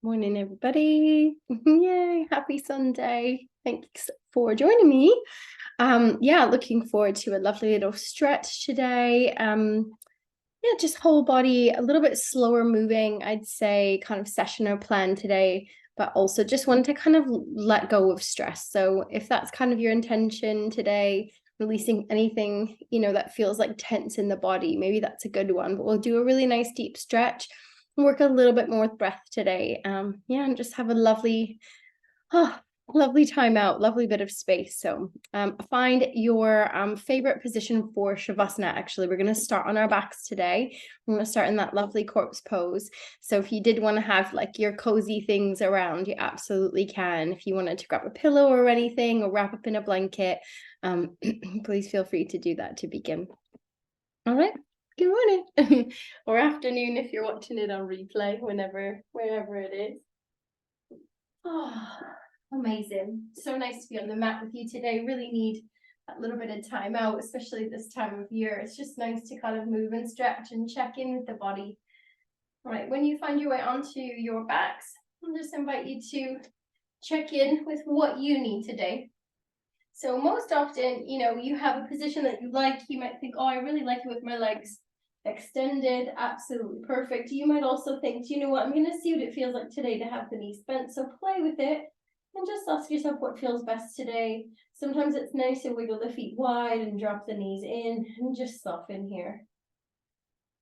Morning, everybody. Yay, happy Sunday. Thanks for joining me. Yeah, looking forward to a lovely little stretch today. Yeah, just whole body, a little bit slower moving, I'd say, kind of session or plan today, but also just want to kind of let go of stress. So if that's kind of your intention today, releasing anything, that feels like tense in the body, maybe that's a good one. But we'll do a really nice deep stretch, work a little bit more with breath today. Yeah, and just have a oh, lovely time out, lovely bit of space. So find your favorite position for Shavasana. Actually, we're going to start on our backs today. We're going to start in that lovely corpse pose. So if you did want to have like your cozy things around, you absolutely can. If you wanted to grab a pillow or anything or wrap up in a blanket, please feel free to do that to begin. All right. Good morning or afternoon if you're watching it on replay, wherever it is. Oh, amazing. So nice to be on the mat with you today. Really need a little bit of time out, especially this time of year. It's just nice to kind of move and stretch and check in with the body. All right, when you find your way onto your backs, I'll just invite you to check in with what you need today. So most often, you have a position that you like. You might think, oh, I really like it with my legs extended, absolutely perfect. You might also think, you know what, I'm going to see what it feels like today to have the knees bent. So play with it and just ask yourself what feels best today. Sometimes it's nice to wiggle the feet wide and drop the knees in and just soften here.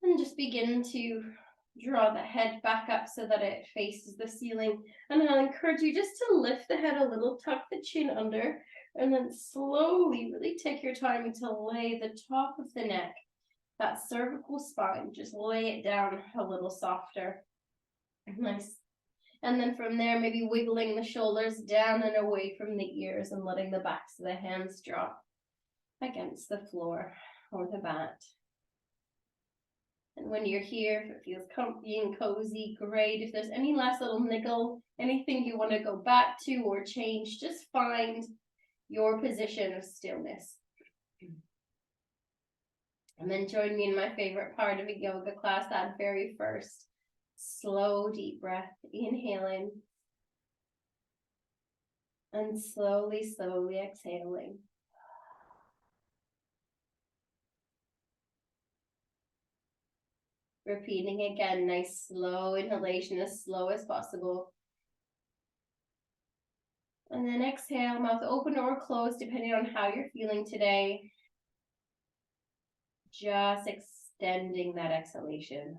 And just begin to draw the head back up so that it faces the ceiling. And I'll encourage you just to lift the head a little, tuck the chin under, and then slowly really take your time to lay the top of the neck, that cervical spine, just lay it down a little softer. Nice. And then from there, maybe wiggling the shoulders down and away from the ears and letting the backs of the hands drop against the floor or the mat. And when you're here, if it feels comfy and cozy, great. If there's any last little niggle, anything you want to go back to or change, just find your position of stillness. And then join me in my favorite part of a yoga class, that very first slow, deep breath, inhaling. And slowly, slowly exhaling. Repeating again, nice slow inhalation, as slow as possible. And then exhale, mouth open or closed, depending on how you're feeling today. Just extending that exhalation.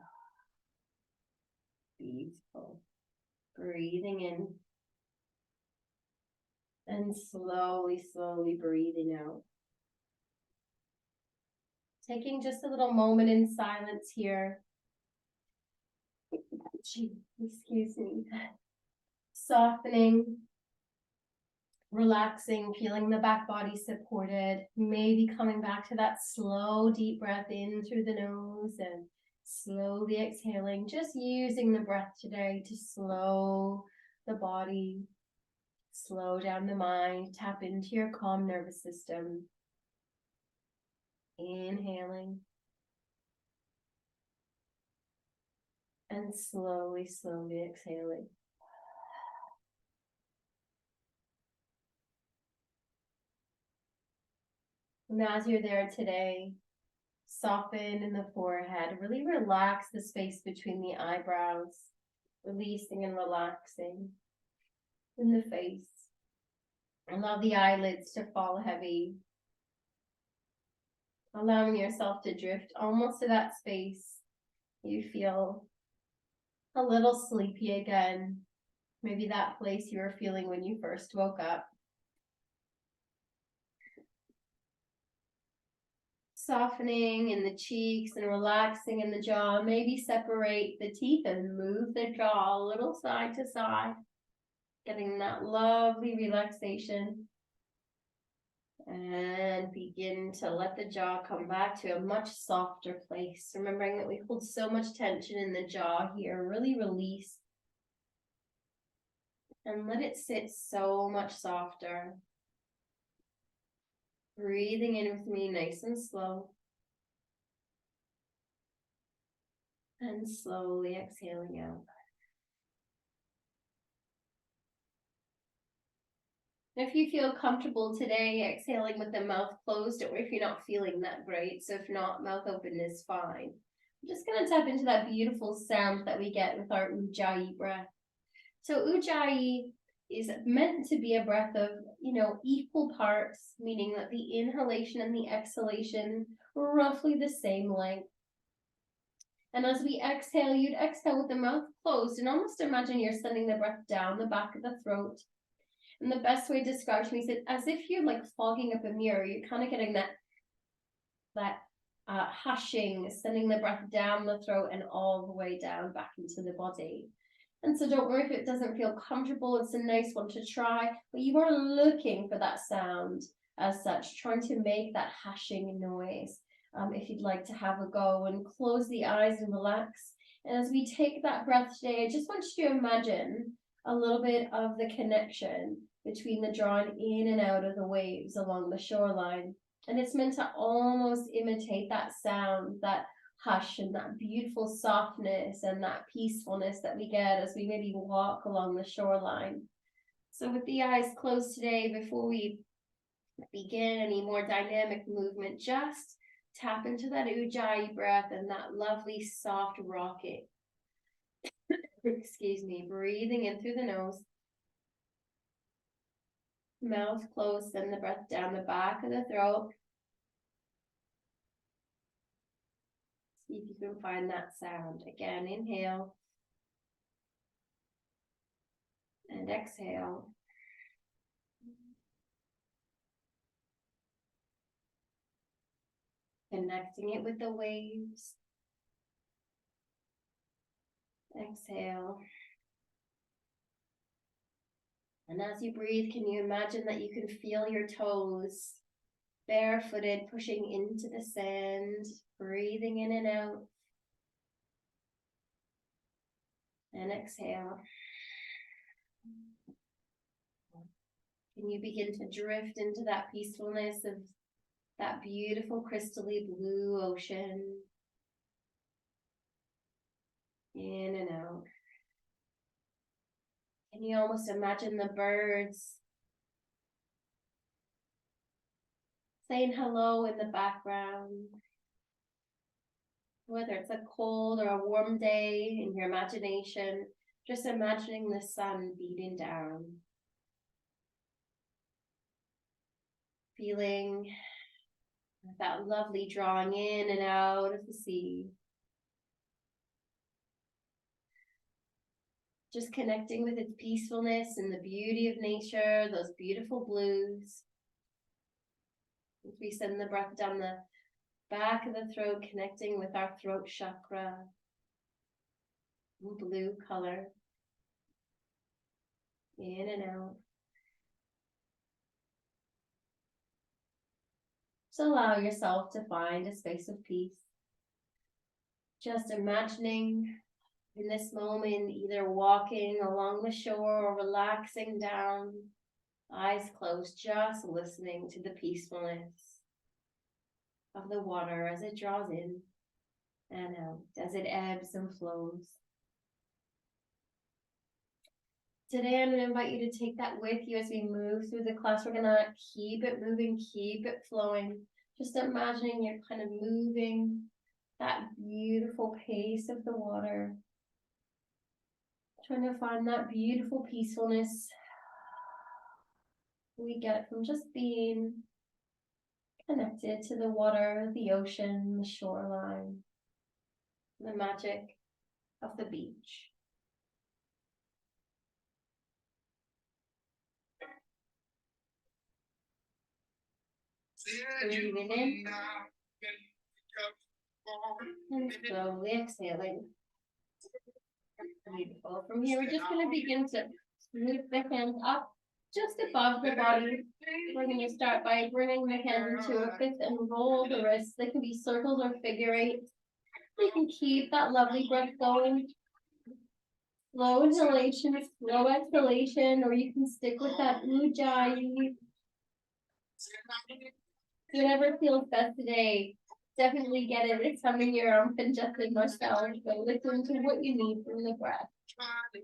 Beautiful. Breathing in. And slowly, slowly breathing out. Taking just a little moment in silence here. Excuse me. Softening, relaxing, feeling the back body supported. Maybe coming back to that slow, deep breath in through the nose and slowly exhaling. Just using the breath today to slow the body, slow down the mind, tap into your calm nervous system. Inhaling. And slowly, slowly exhaling. And as you're there today, soften in the forehead. Really relax the space between the eyebrows, releasing and relaxing in the face. Allow the eyelids to fall heavy. Allowing yourself to drift almost to that space. You feel a little sleepy again. Maybe that place you were feeling when you first woke up. Softening in the cheeks and relaxing in the jaw. Maybe separate the teeth and move the jaw a little side to side. Getting that lovely relaxation. And begin to let the jaw come back to a much softer place. Remembering that we hold so much tension in the jaw here. Really release. And let it sit so much softer. Breathing in with me nice and slow. And slowly exhaling out. If you feel comfortable today exhaling with the mouth closed, or if you're not feeling that great, so if not, mouth open is fine. I'm just going to tap into that beautiful sound that we get with our Ujjayi breath. So Ujjayi is meant to be a breath of, equal parts, meaning that the inhalation and the exhalation are roughly the same length. And as we exhale, you'd exhale with the mouth closed and almost imagine you're sending the breath down the back of the throat. And the best way to describe to me is as if you're like fogging up a mirror, you're kind of getting that hushing, sending the breath down the throat and all the way down back into the body. And so don't worry if it doesn't feel comfortable. It's a nice one to try, but you are looking for that sound as such, trying to make that hushing noise. If you'd like to have a go, and close the eyes and relax. And as we take that breath today, I just want you to imagine a little bit of the connection between the drawing in and out of the waves along the shoreline. And it's meant to almost imitate that sound, that hush and that beautiful softness and that peacefulness that we get as we maybe walk along the shoreline. So with the eyes closed today, before we begin any more dynamic movement, just tap into that Ujjayi breath and that lovely soft rocking. Excuse me, breathing in through the nose. Mouth closed, send the breath down the back of the throat. See if you can find that sound. Again, inhale. And exhale. Connecting it with the waves. Exhale. And as you breathe, can you imagine that you can feel your toes barefooted pushing into the sand, breathing in and out. And exhale. Can you begin to drift into that peacefulness of that beautiful crystally blue ocean? In and out. Can you almost imagine the birds saying hello in the background? Whether it's a cold or a warm day in your imagination, just imagining the sun beating down. Feeling that lovely drawing in and out of the sea. Just connecting with its peacefulness and the beauty of nature, those beautiful blues. As we send the breath down the back of the throat, connecting with our throat chakra. Blue color. In and out. So allow yourself to find a space of peace. Just imagining in this moment, either walking along the shore or relaxing down, eyes closed, just listening to the peacefulness of the water as it draws in and out, as it ebbs and flows. Today, I'm going to invite you to take that with you as we move through the class. We're going to keep it moving, keep it flowing. Just imagining you're kind of moving that beautiful pace of the water. Trying to find that beautiful peacefulness we get from just being connected to the water, the ocean, the shoreline, the magic of the beach. Breathing in and slowly exhaling. Beautiful. From here, we're just going to begin to move the hands up just above the body. We're going to start by bringing the hands into a fist and roll the wrists. They can be circles or figure eights. You can keep that lovely breath going. Slow inhalation, slow exhalation, or you can stick with that Ujjayi. Whatever feels best today. Definitely get it. It's something your congested muscle. So listen to what you need from the breath.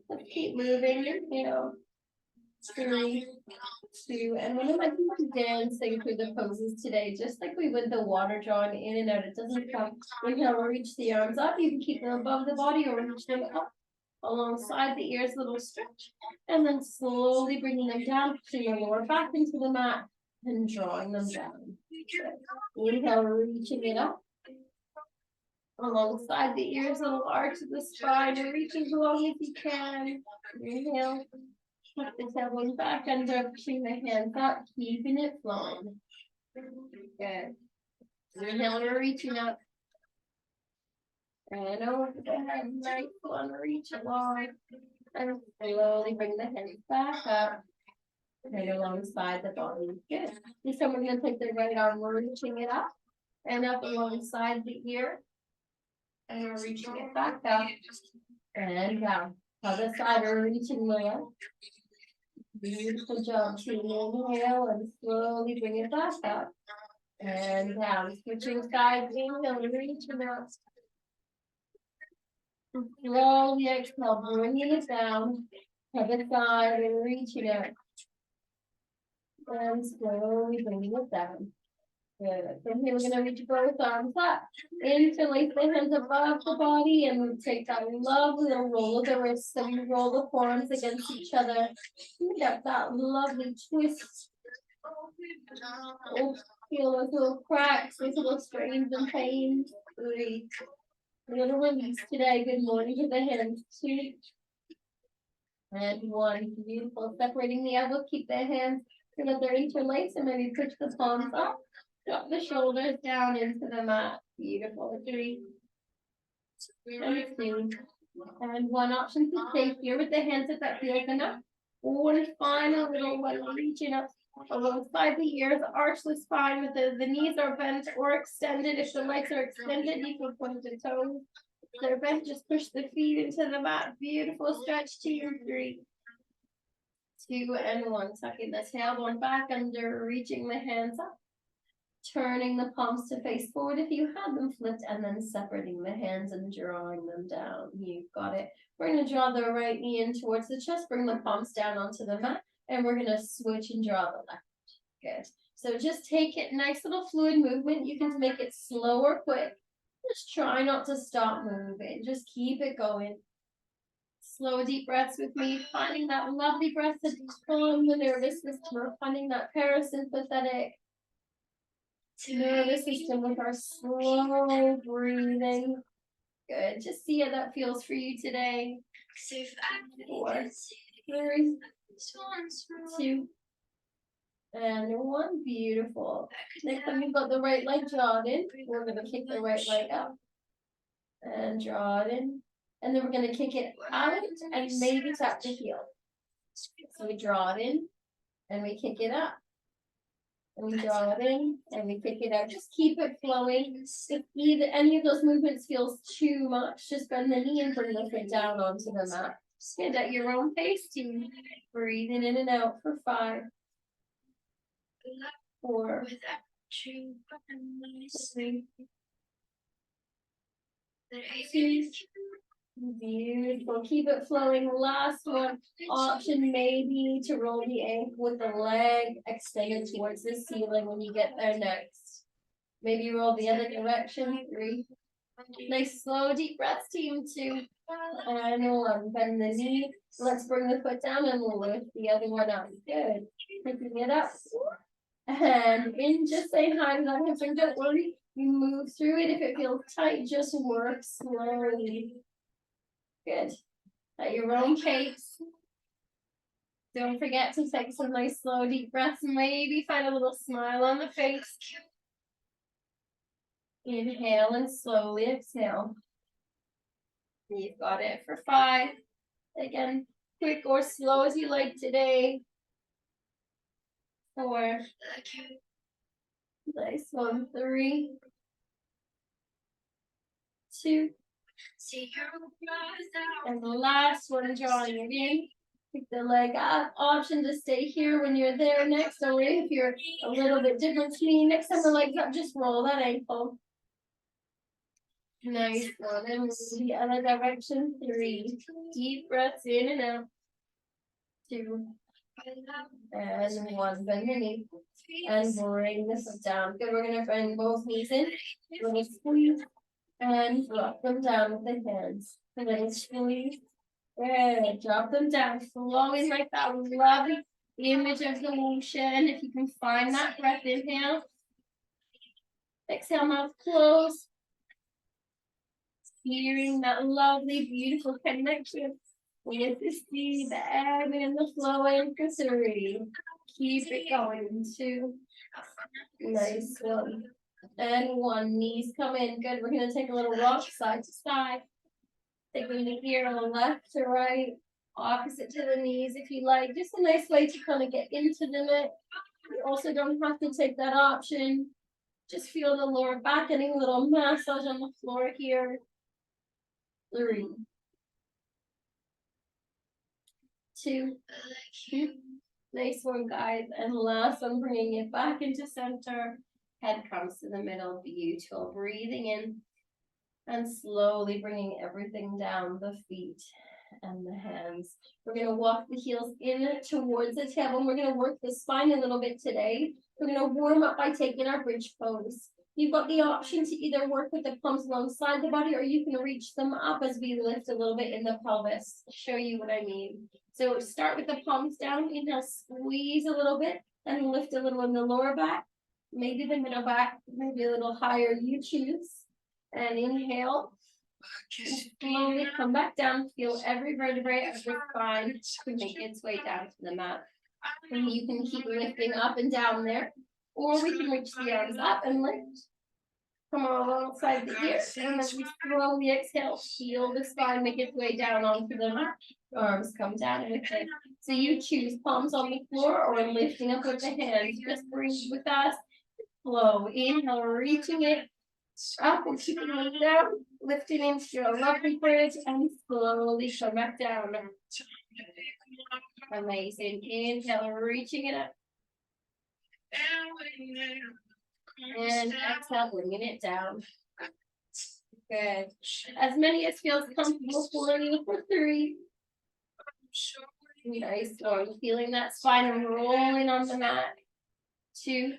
Let's keep moving. Inhale. 3, 2, and one of my people dancing through the poses today, just like we would the water drawing in and out. It doesn't come. Inhale, reach the arms up. You can keep them above the body or reach them up alongside the ears, a little stretch, and then slowly bringing them down, pushing the lower back into the mat and drawing them down. Inhale, reaching it up alongside the ears, a little arch of the spine, reach as long as you can. Inhale, tuck the tailbone back under, pushing the hands up, keeping it flowing. Good. Inhale, we're reaching up. And over the head, nice one, reach along. And slowly bring the hands back up. Right alongside the body. Good. So someone's going to take their right arm, we're reaching it up. And up alongside the ear. And we're reaching it back up. And down. Other side, we're reaching the left. Beautiful job. Inhale and slowly bring it back up. And down. Switching sides. Inhale, reaching up. Slowly exhale, bringing it down. Other side, and reaching up. And slowly bringing it down. Good. From here, we're going to reach both arms up. Interlace the hands above the body and take that lovely little roll of the wrists. So you roll the forearms against each other. You get that lovely twist. Oh, feel those little cracks, those little strains and pains. 3. We're going to release today. Good morning to the hands. 2. And 1. Beautiful. Separating the elbows. Keep the hands so that they're interlaced and maybe push the palms up. Drop the shoulders down into the mat. Beautiful. 3. And 2. And 1 option to stay here with the hands if that feels enough. 1 final little one. Reaching up alongside the ears. Arch the spine with the knees are bent or extended. If the legs are extended, you can point the toes. If they're bent, just push the feet into the mat. Beautiful stretch. 2 and 3. 2 and 1. Tucking the tailbone back under, reaching the hands up. Turning the palms to face forward if you had them flipped, and then separating the hands and drawing them down. You've got it. We're going to draw the right knee in towards the chest, bring the palms down onto the mat, and we're going to switch and draw the left. Good. So just take it, nice little fluid movement. You can make it slow or quick. Just try not to stop moving. Just keep it going. Slow, deep breaths with me, finding that lovely breath to calm the nervous system. We're finding that parasympathetic nervous system with our slow breathing. Good. Just see how that feels for you today. 4, 3, 2, and 1. Beautiful. Next time you've got the right leg drawn in, we're going to kick the right leg up and draw it in. And then we're going to kick it out and maybe tap the heel. So we draw it in and we kick it up. And we draw it in and we kick it out. Just keep it flowing. If either any of those movements feels too much, just bend the knee and bring the foot down onto the mat. Stand at your own pace. Breathing in and out for 5, 4, 3, 2. Beautiful. Keep it flowing. Last one. Option maybe to roll the ankle with the leg extended towards the ceiling when you get there next. Maybe roll the other direction. 3. Nice slow deep breaths, team. 2. And 1. Bend the knee. Let's bring the foot down and we'll lift the other one up. Good. Picking it up. And in, just say hi to that hamstring. Don't worry. You move through it. If it feels tight, just work slowly. Good. At your own pace. Don't forget to take some nice slow deep breaths. Maybe find a little smile on the face. Inhale and slowly exhale. You've got it for 5. Again, quick or slow as you like today. 4. Nice one. 3, 2. And the last one, drawing it in. Pick the leg up. Option to stay here when you're there next. Or if you're a little bit different to me, next time the leg's up, just roll that ankle. Nice one. And move the other direction. 3. Deep breaths in and out. 2. And one, bend the knee. And bring this down. Good, we're gonna bring both knees in. Little squeeze. And drop them down with the hands. Little squeeze. Good, drop them down. Flowing like that lovely image of the ocean. If you can find that breath, inhale. Exhale, mouth closed. Hearing that lovely, beautiful connection with the sea, the ebb and the flow, and for 3. Keep it going. 2. Nice one. And 1. Knees come in. Good. We're going to take a little rock side to side. Taking the here on the left to right. Opposite to the knees if you like. Just a nice way to kind of get into the neck. You also don't have to take that option. Just feel the lower back, getting a little massage on the floor here. 3. 2. Nice one, guys. And last one, bringing it back into center. Head comes to the middle. Beautiful. Breathing in and slowly bringing everything down, the feet and the hands. We're going to walk the heels in towards the tailbone. We're going to work the spine a little bit today. We're going to warm up by taking our bridge pose. You've got the option to either work with the palms alongside the body, or you can reach them up as we lift a little bit in the pelvis. I'll show you what I mean. So start with the palms down. Inhale, squeeze a little bit, and lift a little in the lower back, maybe the middle back, maybe a little higher. You choose. And inhale. And slowly come back down. Feel every vertebrae of the spine to make its way down to the mat. And you can keep lifting up and down there, or we can reach the arms up and lift. Come on alongside the ears, and then we slowly exhale. Feel the spine make its way down onto the mat. Arms come down with it. So you choose palms on the floor or lifting up with the hands. Just breathe with us. Flow. Inhale, reaching it up and keeping it down. Lifting into a lovely bridge and slowly come back down. Amazing. Inhale, reaching it up. And exhale, bringing it down. Good. As many as feels comfortable pulling for 3. Nice one. Feeling that spine rolling on the mat. 2.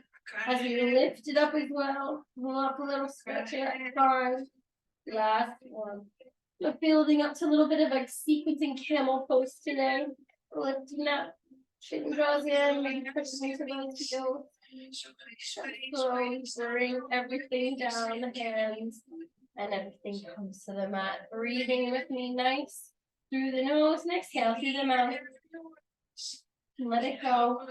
As we lift it up as well. Pull up a little stretch of that spine. Last one. We're building up to a little bit of like sequencing camel pose today. Lifting up. Chin draws in. Maybe pushing into those heels. Slowly bring everything down, the hands, and everything comes to the mat. Breathing with me, nice. Through the nose, and exhale through the mouth. Let it go.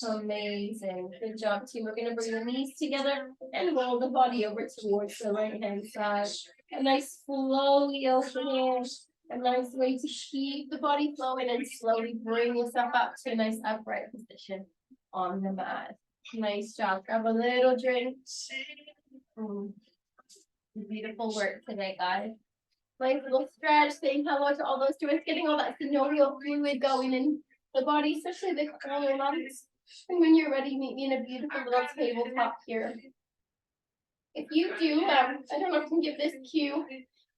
Amazing. Good job, team. We're going to bring the knees together and roll the body over towards the right hand side. A nice flowy opening. A nice way to keep the body flowing and slowly bring yourself up to a nice upright position on the mat. Nice job. Grab a little drink. Beautiful work today, guys. Nice little stretch, saying hello to all those joints, getting all that synovial fluid going in the body, especially the collar lungs. And when you're ready, meet me in a beautiful little tabletop here. If you do, I don't know if I can give this cue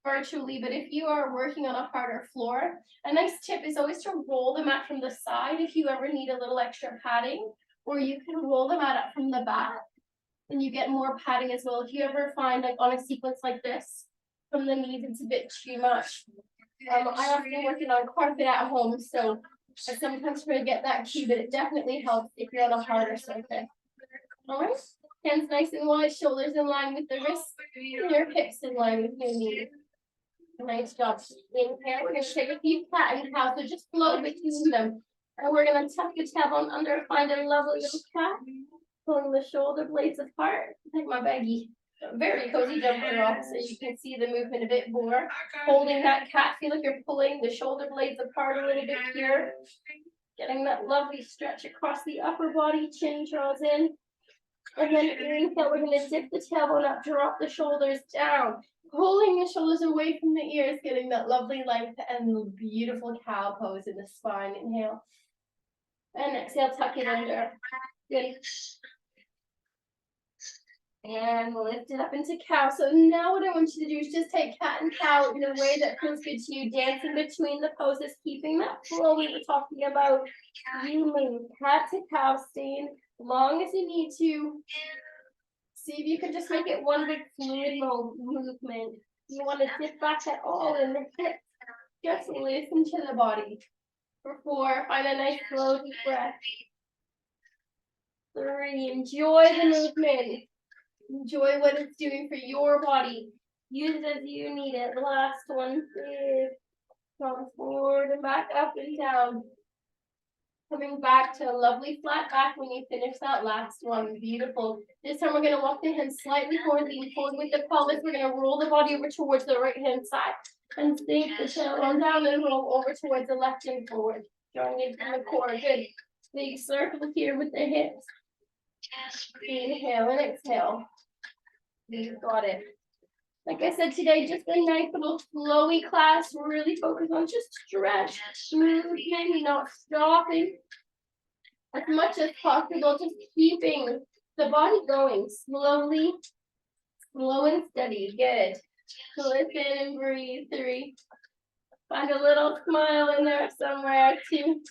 virtually, but if you are working on a harder floor, a nice tip is always to roll the mat from the side if you ever need a little extra padding, or you can roll the mat up from the back and you get more padding as well. If you ever find like on a sequence like this, from the knees it's a bit too much. I often working on carpet at home, so I sometimes forget that cue, but it definitely helps if you're on a harder surface. All right, hands nice and wide, shoulders in line with the wrists, and your hips in line with your knees. Nice job. Inhale, we're going to take a few cat and cow, so just flow between them. And we're going to tuck the tailbone under, find a lovely little cat, pulling the shoulder blades apart. Take my baggy, very cozy jumper off so you can see the movement a bit more. Holding that cat, feel like you're pulling the shoulder blades apart a little bit here. Getting that lovely stretch across the upper body, chin draws in. And then inhale, we're going to dip the tailbone up, drop the shoulders down. Pulling the shoulders away from the ears, getting that lovely length and beautiful cow pose in the spine. Inhale. And exhale, tuck it under. Good. And lift it up into cow. So now what I want you to do is just take cat and cow in a way that feels good to you, dancing between the poses, keeping that flow we were talking about. You move cat to cow, staying long as you need to. See if you can just make it one big fluid movement. You want to dip back at all in the hips. Just listen to the body. For 4, find a nice slow deep breath. 3, enjoy the movement. Enjoy what it's doing for your body. Use it as you need it. Last one, big. Come forward and back, up and down. Coming back to a lovely flat back when you finish that last one. Beautiful. This time we're going to walk the hands slightly forward, lean forward with the pelvis. We're going to roll the body over towards the right hand side. And sink the tailbone down and roll over towards the left and forward. Drawing in from the core. Good. Big circle here with the hips. Inhale and exhale. You got it. Like I said today, just a nice little flowy class. We're really focused on just stretch, movement, not stopping. As much as possible, just keeping the body going slowly, slow and steady. Good. Listen and breathe. 3. Find a little smile in there somewhere. 2.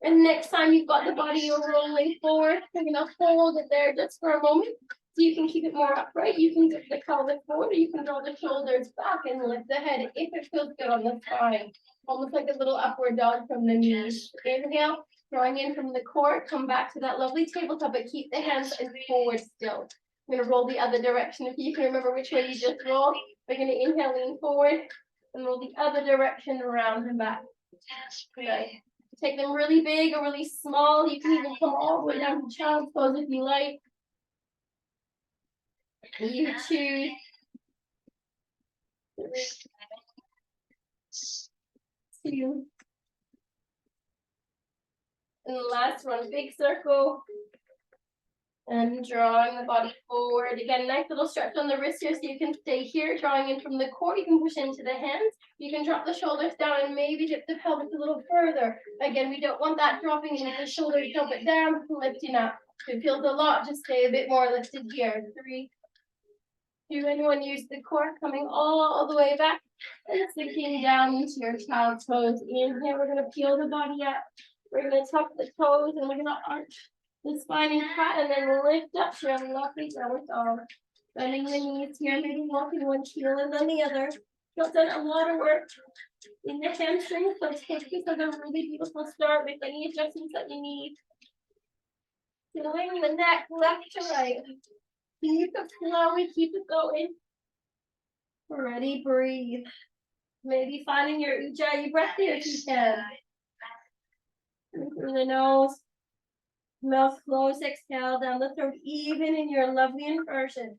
And next time you've got the body, you're rolling forward. You're going to hold it there just for a moment. So you can keep it more upright. You can dip the pelvis forward, or you can draw the shoulders back and lift the head if it feels good on the spine. Almost like a little upward dog from the knees. Inhale, drawing in from the core. Come back to that lovely tabletop, but keep the hands forward still. I'm going to roll the other direction. If you can remember which way you just rolled, we're going to inhale, lean forward, and roll the other direction around and back. Good. Take them really big or really small. You can even come all the way down to child's pose if you like. You choose. 3, 2. And the last one, big circle. And drawing the body forward. Again, nice little stretch on the wrist here so you can stay here. Drawing in from the core, you can push into the hands. You can drop the shoulders down and maybe dip the pelvis a little further. Again, we don't want that dropping into the shoulders. Drop it down, lifting up. If it feels a lot, just stay a bit more lifted here. 3, 2, anyone use the core, coming all the way back and sinking down into your child's pose. Inhale, we're going to peel the body up. We're going to tuck the toes and we're going to arch the spine and cat, and then lift up to your lovely downward dog. Bending the knees here, maybe walking one heel and then the other. You've done a lot of work in the hamstrings, so take this as a really beautiful start with any adjustments that you need. Feeling the neck left to right. Keep it flowing, keep it going. Ready, breathe. Maybe finding your ujjayi breath here if you can. Through the nose. Mouth flows, exhale down the throat, even in your lovely inversion.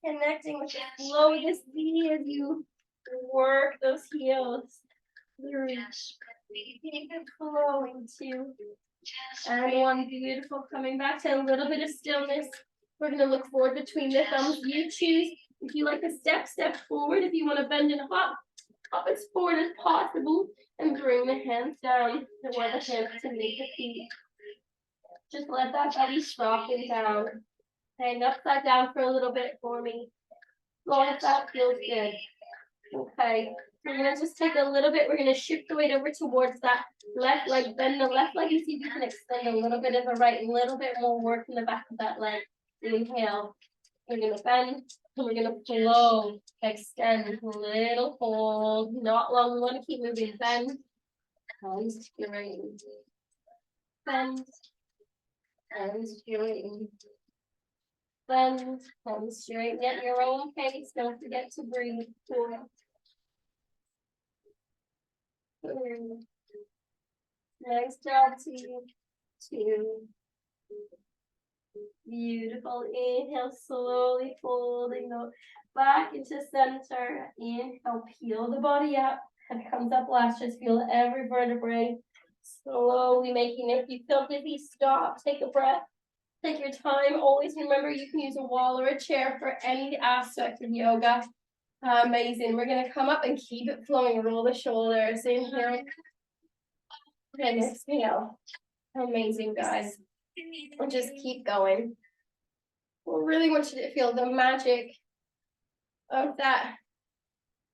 Connecting with the flow of this knee as you work those heels. 3. Keep it flowing. 2. And 1. Beautiful. Coming back to a little bit of stillness. We're going to look forward between the thumbs. You choose. If you like a step forward. If you want to bend and hop as forward as possible. And bring the hands down to where the hands to make the feet. Just let that belly soften down. Hang upside down for a little bit for me. As long as that feels good. Okay. We're going to just take a little bit. We're going to shift the weight over towards that left leg. Bend the left leg. You see if you can extend a little bit of the right. A little bit more work in the back of that leg. Inhale. We're going to bend. And we're going to flow. Extend. Little hold. Not long. We want to keep moving. Bend. And straighten. Bend. And straighten. Bend and straighten at your own pace. Don't forget to breathe. 4, 3. Nice job, team. 2. Beautiful. Inhale, slowly folding the back into center. Inhale, peel the body up. Head comes up last. Just feel every vertebrae. Slowly making it. If you feel dizzy, stop. Take a breath. Take your time. Always remember you can use a wall or a chair for any aspect of yoga. Amazing. We're going to come up and keep it flowing. Roll the shoulders. Inhale. And exhale. Amazing, guys. We'll just keep going. really want you to feel the magic of that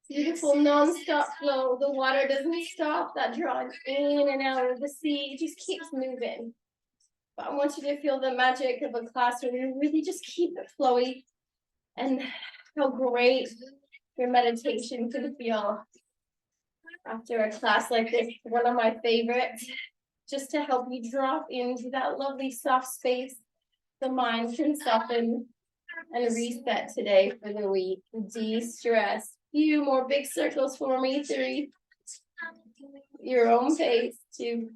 beautiful non-stop flow. The water doesn't stop, that drawing in and out of the sea, it just keeps moving. But I want you to feel the magic of a class where you really just keep it flowy, and how great your meditation can feel after a class like this. One of my favorites, just to help you drop into that lovely soft space. The mind can soften and reset today for the week. De-stress. Few more big circles for me. 3. Your own pace. 2.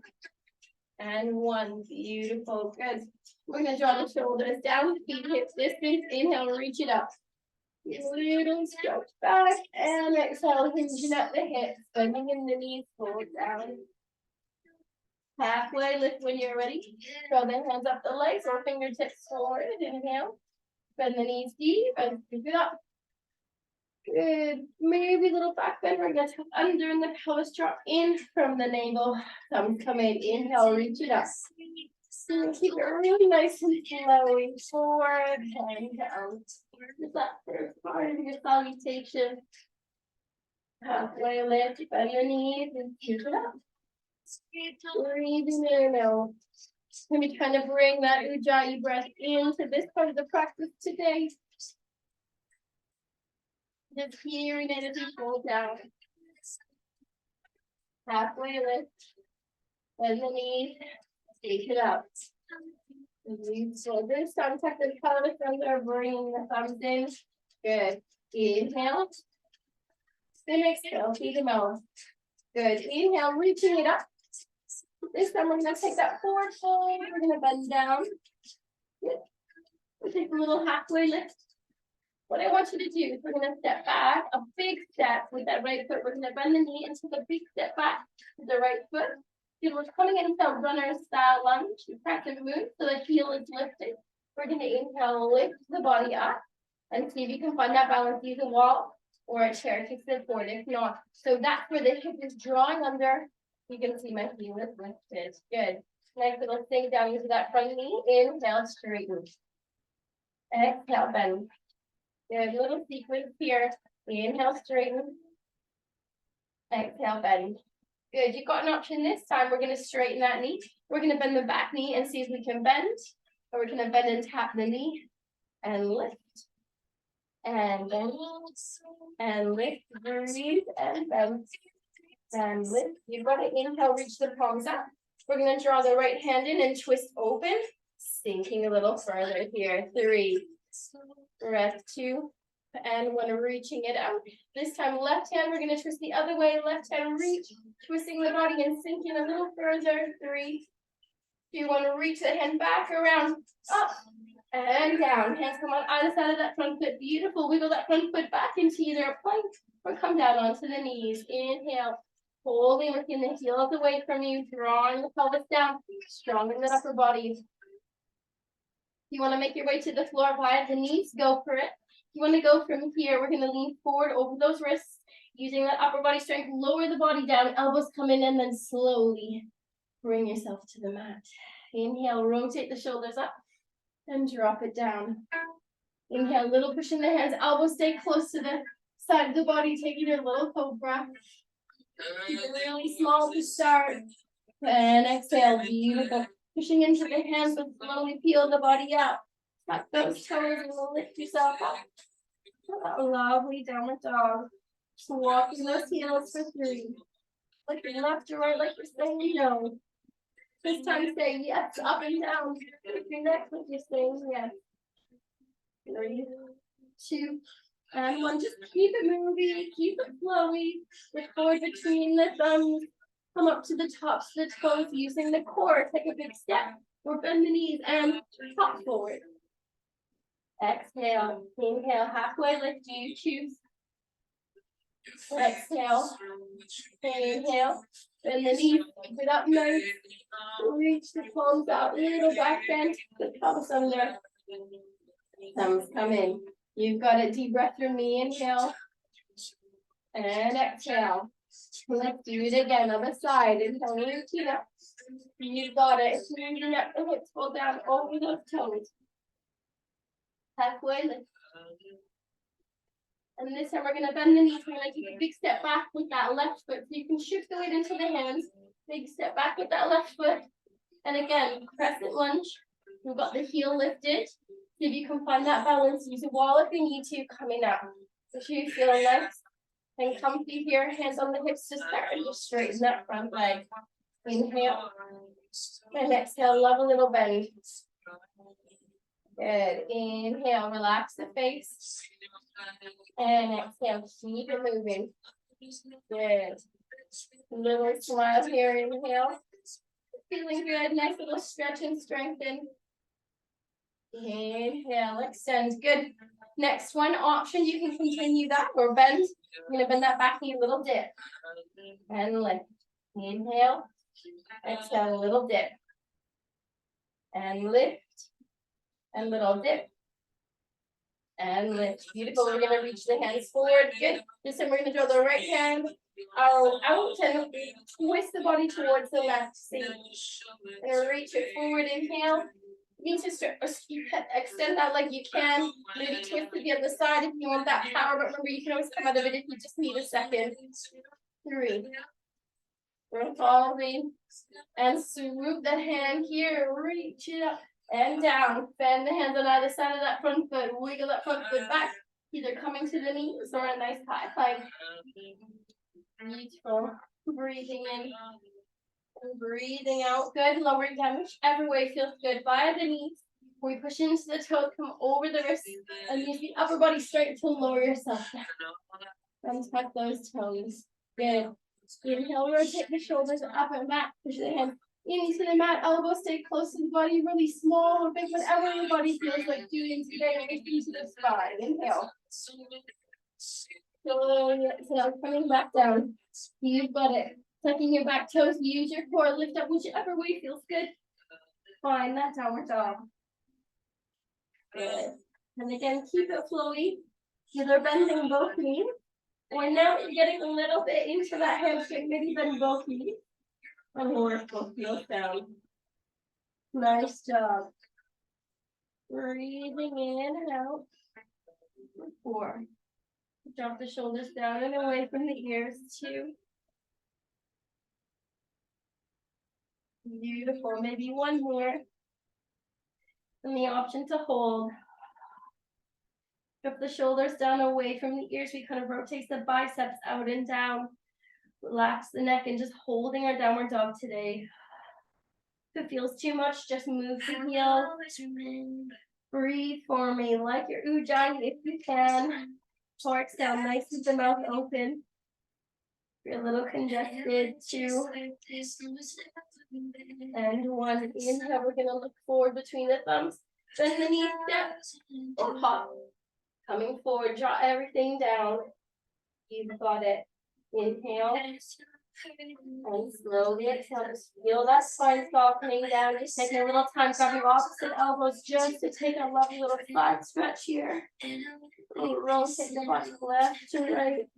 And 1. Beautiful. Good. We're going to draw the shoulders down, feet hips distance. Inhale, reach it up. Little stretch back. And exhale, hinging at the hips. Bending in the knees, forward down. Halfway lift when you're ready. Draw the hands up the legs or fingertips forward. Inhale. Bend the knees deep and scoop it up. Good. Maybe a little back bend. We're going to tuck under and the pelvis drop in from the navel. Thumbs come in. Inhale, reach it up. So keep it really nice and flowing forward and down. Just that first part of your salutation. Halfway lift, bend the knees and scoop it up. Breathing in and out. Maybe trying to bring that Ujjayi breath into this part of the practice today. Just hearing it as you pull down. Halfway lift. Bend the knees. Take it up. So this time, tuck the pelvis under, bringing the thumbs in. Good. Inhale. Then exhale, feed them out. Good. Inhale, reaching it up. This time we're going to take that forward fold. We're going to bend down. Good. We'll take a little halfway lift. What I want you to do is we're going to step back, a big step with that right foot. We're going to bend the knee and take a big step back with the right foot. Good. We're coming into runner style lunge. We practice move so the heel is lifted. We're going to inhale, lift the body up, and see if you can find that balance, use a wall or a chair to sit forward. If not, so that's where the hip is drawing under. You can see my heel is lifted. Good. Nice little sink down into that front knee. Inhale, straighten. Exhale, bend. Good. Little sequence here. Inhale, straighten. Exhale, bend. Good. You've got an option this time. We're going to straighten that knee. We're going to bend the back knee and see if we can bend. Or we're going to bend and tap the knee and lift. And bend. And lift. Breathe and bend. And lift. You've got to inhale, reach the palms up. We're going to draw the right hand in and twist open. Sinking a little further here. 3. Breath. 2. And 1, reaching it out. This time, left hand, we're going to twist the other way. Left hand, reach. Twisting the body and sinking a little further. 3. 2, 1, reach the hand back, around, up, and down. Hands come on either side of that front foot. Beautiful. Wiggle that front foot back into either a plank or come down onto the knees. Inhale. Holding within the heels away from you, drawing the pelvis down, strong in the upper body. You want to make your way to the floor via the knees, go for it. You want to go from here, we're going to lean forward over those wrists, using that upper body strength, lower the body down, elbows come in, and then slowly bring yourself to the mat. Inhale, rotate the shoulders up, and drop it down. Inhale, little push in the hands, elbows stay close to the side of the body, taking your little cobra. Keep it really small to start. And exhale, beautiful. Pushing into the hands, but slowly peel the body out. Tuck those toes and lift yourself up. A lovely downward dog. Just walking those heels for 3. Looking left to right like you're saying no. This time say yes, up and down. With your neck like you're saying yes. 3, 2, and 1. Just keep it moving, keep it flowy. Record between the thumbs. Come up to the tops of the toes using the core. Take a big step or bend the knees and hop forward. Exhale. Inhale. Halfway lift. You choose. Exhale. Inhale. Bend the knees. Keep it up nice. Reach the palms out. Little back bend. The pelvis under. Thumbs come in. You've got a deep breath from me. Inhale. And exhale. Let's do it again. Other side. Inhale. Reaching up. You've got it. Moving up the hips. Pull down over those toes. halfway lift. And this time we're going to bend the knees. We're going to take a big step back with that left foot. So you can shift the weight into the hands. Big step back with that left foot. And again, crescent lunge. We've got the heel lifted. See if you can find that balance. Use a wall if you need to, coming up. Make sure you feel nice and comfy here. Hands on the hips to start and just straighten that front leg. Inhale. And exhale, love a little bend. Good. Inhale, relax the face. And exhale, keep it moving. Good. Little smile here, inhale. Feeling good, nice little stretch and strengthen. Inhale, extend, good. Next one, option, you can continue that or bend. I'm going to bend that back knee, little dip. And lift. Inhale, exhale, little dip. And lift. And little dip. And lift. Beautiful. We're going to reach the hands forward. Good. This time we're going to draw the right hand out and twist the body towards the left. See. And reach it forward. Inhale. You need to extend that leg you can. Maybe twist to the other side if you want that power. But remember, you can always come out of it if you just need a second. 3. Revolving. And swoop the hand here. Reach it up. And down. Bend the hands on either side of that front foot. Wiggle that front foot back. Either coming to the knees or a nice high plank. Beautiful. Breathing in. And breathing out. Good. Lowering down whichever way feels good. Via the knees. We push into the toes. Come over the wrists. And use the upper body strength to lower yourself down. And tuck those toes. Good. Inhale. Rotate the shoulders up and back. Push the hands into the mat, elbows stay close to the body, really small or big, whatever your body feels like doing today. Lift into the spine. Inhale. Slowly exhale, coming back down. You've got it. Tucking your back toes, use your core, lift up whichever way feels good. Find that downward dog. Good. And again, keep it flowy. Either bending both knees, or now you're getting a little bit into that hamstring, maybe bend both knees. And lower both heels down. Nice job. Breathing in and out. 4. Drop the shoulders down and away from the ears. 2. Beautiful. Maybe one more. And the option to hold. Drop the shoulders down away from the ears. We kind of rotate the biceps out and down. Relax the neck and just holding our downward dog today. If it feels too much, just move the heels. Breathe for me like your ujjayi if you can. Torques down nice with the mouth open. If you're a little congested, 2. And 1. Inhale, we're going to look forward between the thumbs. Bend the knees, step or hop. Coming forward, draw everything down. You've got it. Inhale. And slowly exhale. Just feel that spine softening down. Just taking a little time, grabbing opposite elbows just to take a lovely little side stretch here. Rotate the body left to right.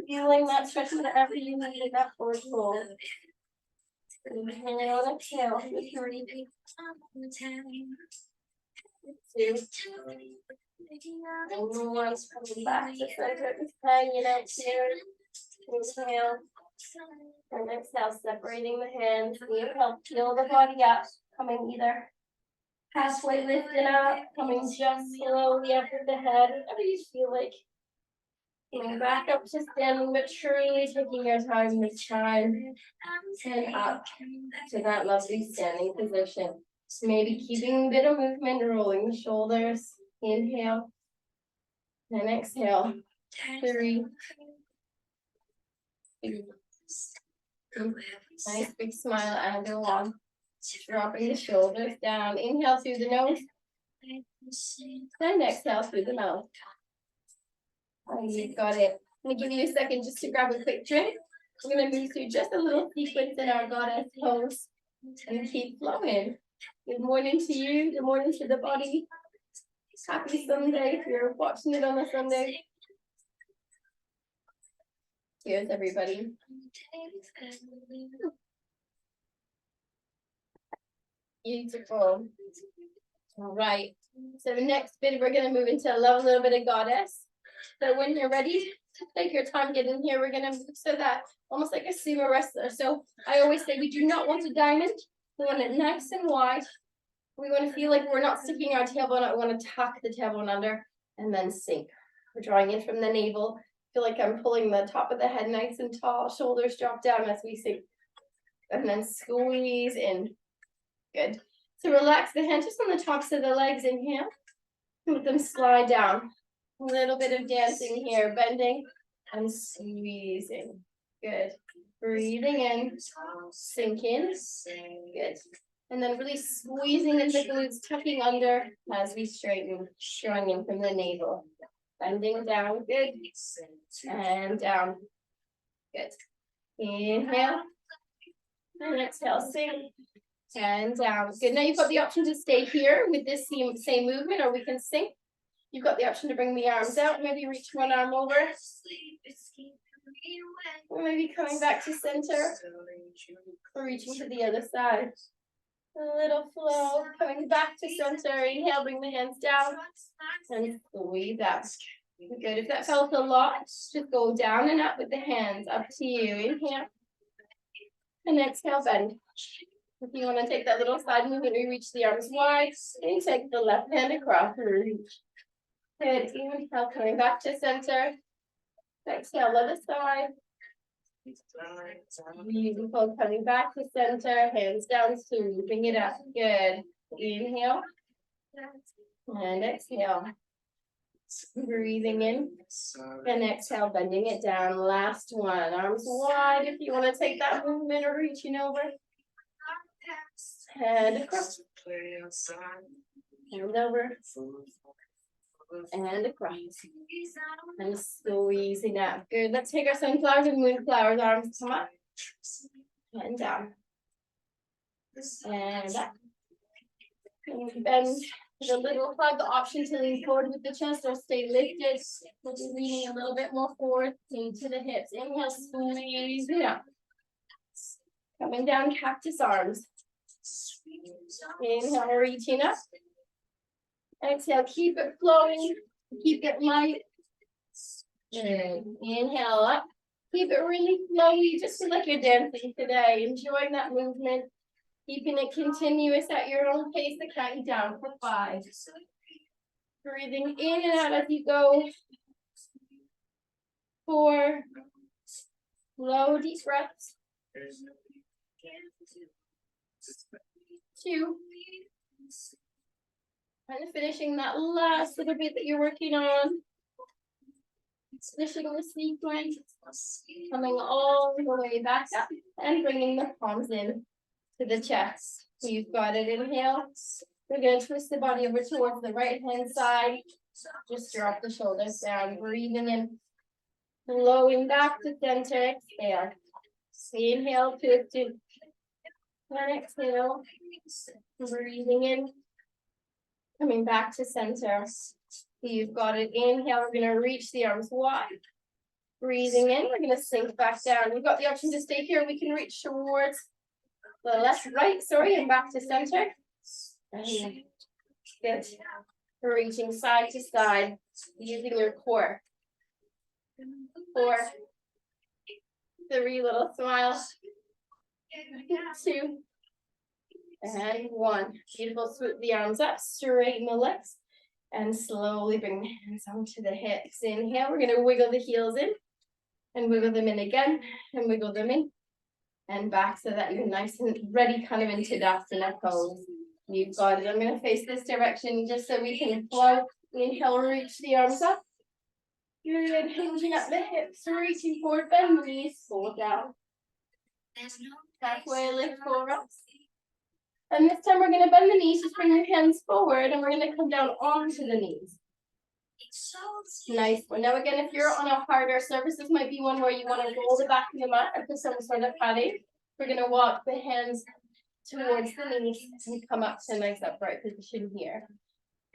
Feeling that stretch whenever you need in that forward fold. Inhale and exhale. 3. 2. And 1. Coming back to center. Just hanging out here. Inhale. And exhale, separating the hands. Inhale, peel the body up. Coming either halfway lifting up. Coming just slowly up with the head. Whatever you feel like. Coming back up to standing, but truly taking your time this time. And up to that lovely standing position. Maybe keeping a bit of movement, rolling the shoulders. Inhale. And exhale. 3. 2. Nice big smile and go on. Dropping the shoulders down. Inhale through the nose. And exhale through the mouth. And you've got it. I'm going to give you a second just to grab a quick drink. We're going to move through just a little sequence in our goddess pose. And keep flowing. Good morning to you. Good morning to the body. Happy Sunday if you're watching it on a Sunday. Cheers, everybody. Beautiful. All right. So the next bit, we're going to move into a little bit of goddess. So when you're ready, take your time getting here. We're going to move so that almost like a sumo wrestler. So I always say we do not want a diamond. We want it nice and wide. We want to feel like we're not sticking our tailbone out. We want to tuck the tailbone under and then sink. We're drawing in from the navel. Feel like I'm pulling the top of the head nice and tall. Shoulders drop down as we sink. And then squeeze in. Good. So relax the hands just on the tops of the legs. Inhale. Let them slide down. A little bit of dancing here. Bending and squeezing. Good. Breathing in. Sink in. Good. And then really squeezing into the glutes, tucking under as we straighten, drawing in from the navel. Bending down, good. And down, good. Inhale. And exhale, sink. And down, good. Now you've got the option to stay here with this same movement, or we can sink. You've got the option to bring the arms out, maybe reach one arm over. Or maybe coming back to center, or reaching to the other side. A little flow, coming back to center. Inhale, bring the hands down and squeeze out. Good. If that felt a lot, just go down and up with the hands. Up to you. Inhale. And exhale, bend. If you want to take that little side movement, we reach the arms wide. And take the left hand across and reach. Good. Inhale, coming back to center. Exhale, other side. Beautiful. Coming back to center, hands down, sweeping it up. Good. Inhale and exhale. Breathing in and exhale, bending it down. Last one. Arms wide if you want to take that movement or reaching over. Head across. Hand over. And across. And squeezing out. Good. Let's take our sunflowers and moonflowers. Arms come up. And down. And up. And bend the little hug. The option to lean forward with the chest or stay lifted. We'll be leaning a little bit more forward into the hips. Inhale, squeeze it up. Coming down, cactus arms. Inhale, reaching up. Exhale, keep it flowing, keep it light. Good. Inhale up. Keep it really flowy, just feel like you're dancing today. Enjoying that movement. Keeping it continuous at your own pace. To count you down for 5. Breathing in and out as you go. 4. Slow, deep breaths. 2. And finishing that last little bit that you're working on. Finishing the sequence. Coming all the way back up and bringing the palms in to the chest. You've got it. Inhale. We're going to twist the body over towards the right hand side. Just drop the shoulders down. Breathing in. Flowing back to center. Exhale. Inhale, twist it. And exhale. Breathing in. Coming back to center. You've got it. Inhale, we're going to reach the arms wide. Breathing in, we're going to sink back down. We've got the option to stay here. We can reach towards the right, and back to center. Good. Reaching side to side, using your core. 4, 3, little smile. 2. And 1. Beautiful. Swoop the arms up, straighten the legs, and slowly bring the hands onto the hips. Inhale, we're going to wiggle the heels in, and wiggle them in again, and wiggle them in, and back so that you're nice and ready kind of into Tadasana pose. You've got it. I'm going to face this direction just so we can flow. Inhale, reach the arms up. Good. Hinging up the hips, reaching forward, bend the knees, pull down. Halfway lift forward. And this time we're going to bend the knees, just bring your hands forward, and we're going to come down onto the knees. Nice one. Now again, if you're on a harder surface, this might be one where you want to roll the back of the mat for some sort of padding. We're going to walk the hands towards the knees and come up to a nice upright position here.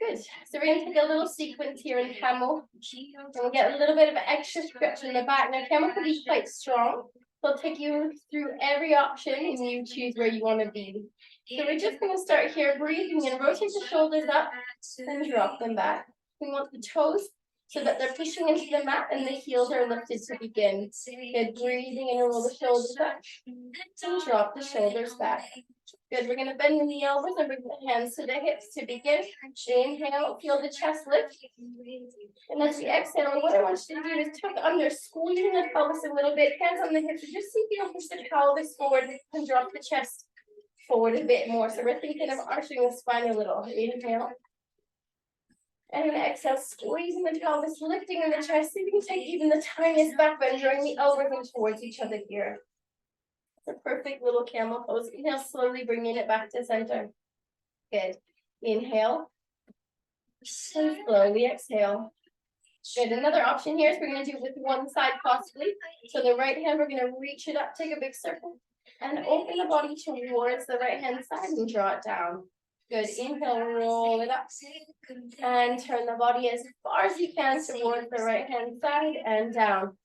Good. So we're going to take a little sequence here in camel. And we'll get a little bit of extra stretch in the back. Now camel can be quite strong. So I'll take you through every option and you choose where you want to be. So we're just going to start here, breathing and rotate the shoulders up and drop them back. We want the toes so that they're pushing into the mat and the heels are lifted to begin. Good, breathing and roll the shoulders up and drop the shoulders back. Good, we're going to bend in the elbows and bring the hands to the hips to begin. Inhale, feel the chest lift. And as we exhale, what I want you to do is tuck under, squeezing the pelvis a little bit, hands on the hips, just see if you can push the pelvis forward and drop the chest forward a bit more. So we're thinking of arching the spine a little. Inhale. And exhale, squeezing the pelvis, lifting in the chest. See if you can take even the tiniest back bend, drawing the elbows in towards each other here. It's a perfect little camel pose. Inhale, slowly bringing it back to center. Good. Inhale. And slowly exhale. Good. Another option here is we're going to do it with one side possibly. So the right hand, we're going to reach it up, take a big circle, and open the body towards the right hand side and draw it down. Good. Inhale, roll it up, and turn the body as far as you can towards the right hand side and down.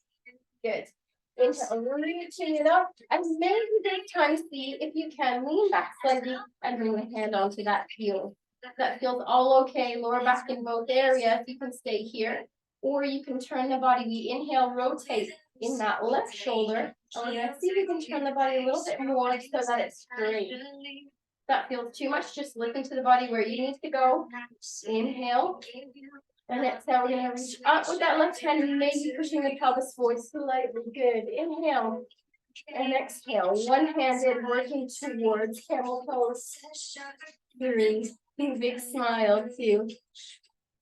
Good. Inhale, reaching it up, and maybe this time see if you can lean back slightly and bring the hand onto that heel. That feels all okay. Lower back in both areas. You can stay here, or you can turn the body. We inhale, rotate in that left shoulder. And we're going to see if we can turn the body a little bit more so that it's straight. If that feels too much, just listen to the body where you need to go. Inhale. And exhale, we're going to reach up with that left hand, maybe pushing the pelvis forward slightly. Good. Inhale. And exhale. One-handed, working towards camel pose. 3. Big smile. 2.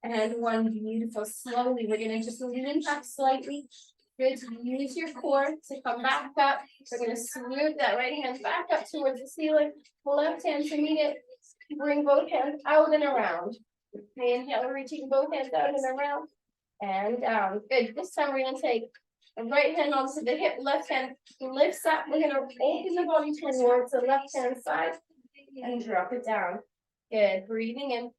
And 1. Beautiful. Slowly, we're going to just lean back slightly. Good. Use your core to come back up. We're going to smooth that right hand back up towards the ceiling. Left hand to meet it. Bring both hands out and around. Inhale, reaching both hands out and around. And down. Good. This time we're going to take the right hand onto the hip. Left hand lifts up. We're going to open the body towards the left hand side and drop it down. Good. Breathing in.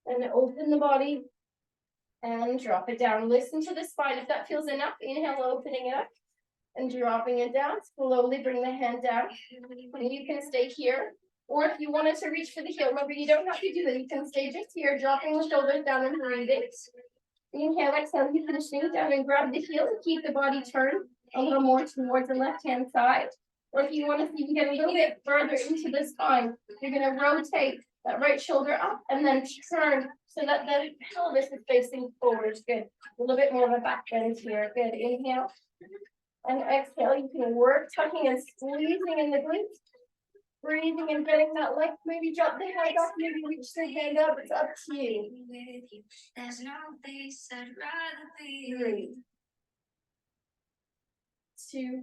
And open the body. And drop it down. Listen to the spine. If that feels enough, inhale, opening it up and dropping it down. Slowly bring the hand down. And you can stay here. Or if you wanted to reach for the heel, remember you don't have to do that. You can stay just here, dropping the shoulders down and breathing. Inhale, exhale, you can sink down and grab the heel and keep the body turned a little more towards the left-hand side. Or if you want to see, you can get a little bit further into the spine. You're going to rotate that right shoulder up and then turn so that the pelvis is facing forward. Good. A little bit more of a back bend here. Good. Inhale. And exhale. You can work tucking and squeezing in the glutes. Breathing and getting that leg. Maybe drop the head off. Maybe reach the hand up. It's up to you. 3, 2,